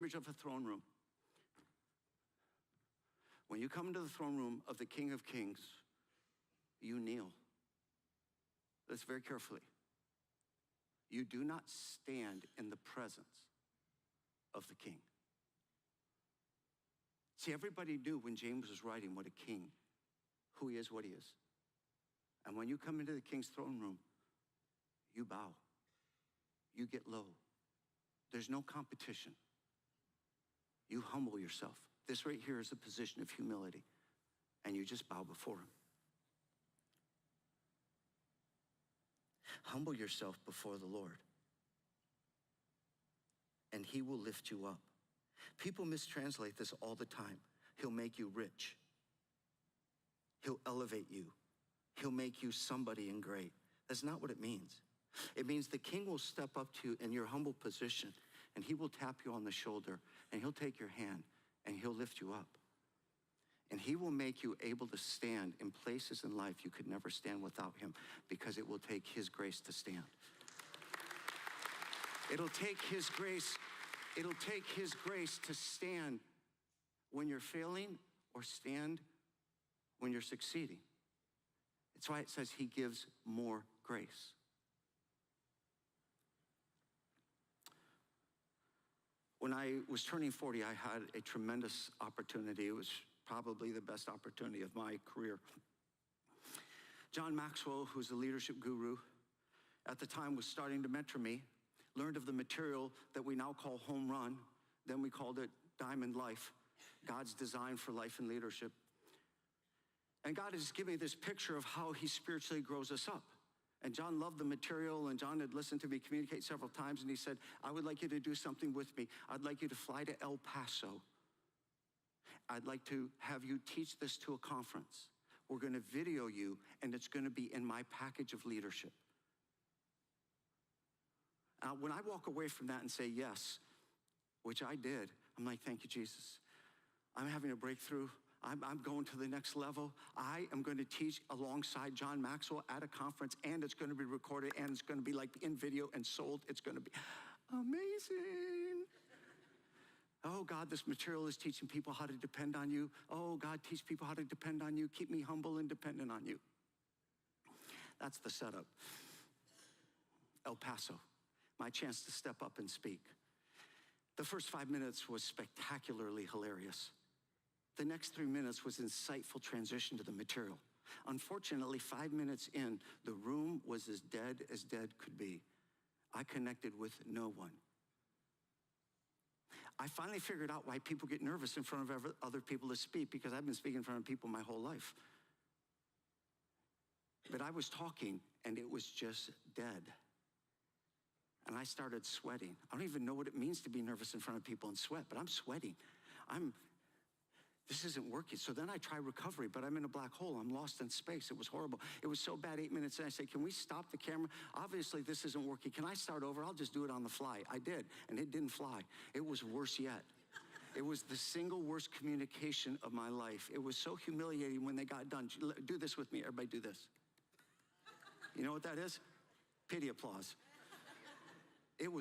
image of a throne room. When you come into the throne room of the King of Kings, you kneel. Listen very carefully. You do not stand in the presence of the king. See, everybody knew when James was writing what a king, who he is, what he is. And when you come into the king's throne room, you bow. You get low. There's no competition. You humble yourself. This right here is a position of humility, and you just bow before him. Humble yourself before the Lord, and he will lift you up. People mistranslate this all the time. He'll make you rich. He'll elevate you. He'll make you somebody and great. That's not what it means. It means the king will step up to you in your humble position, and he will tap you on the shoulder, and he'll take your hand, and he'll lift you up. And he will make you able to stand in places in life you could never stand without him, because it will take his grace to stand. It'll take his grace to stand when you're failing or stand when you're succeeding. That's why it says he gives more grace. When I was turning 40, I had a tremendous opportunity. It was probably the best opportunity of my career. John Maxwell, who's a leadership guru, at the time was starting to mentor me, learned of the material that we now call Home Run. Then we called it Diamond Life, God's design for life and leadership. And God has given me this picture of how he spiritually grows us up. And John loved the material, and John had listened to me communicate several times, and he said, I would like you to do something with me. I'd like you to fly to El Paso. I'd like to have you teach this to a conference. We're gonna video you, and it's gonna be in my package of leadership. When I walk away from that and say yes, which I did, I'm like, thank you, Jesus. I'm having a breakthrough. I'm going to the next level. I am going to teach alongside John Maxwell at a conference, and it's going to be recorded, and it's going to be like in video and sold. It's going to be amazing. Oh, God, this material is teaching people how to depend on you. Oh, God, teach people how to depend on you. Keep me humble and dependent on you. That's the setup. El Paso, my chance to step up and speak. The first 5 minutes was spectacularly hilarious. The next 3 minutes was insightful transition to the material. Unfortunately, 5 minutes in, the room was as dead could be. I connected with no one. I finally figured out why people get nervous in front of other people to speak, because I've been speaking in front of people my whole life. But I was talking, and it was just dead. And I started sweating. I don't even know what it means to be nervous in front of people and sweat, but I'm sweating. This isn't working. So then I try recovery, but I'm in a black hole. I'm lost in space. It was horrible. It was so bad, 8 minutes in, I say, can we stop the camera? Obviously, this isn't working. Can I start over? I'll just do it on the fly. I did, and it didn't fly. It was worse yet. It was the single worst communication of my life. It was so humiliating when they got done. Do this with me. Everybody do this. You know what that is? Pity applause.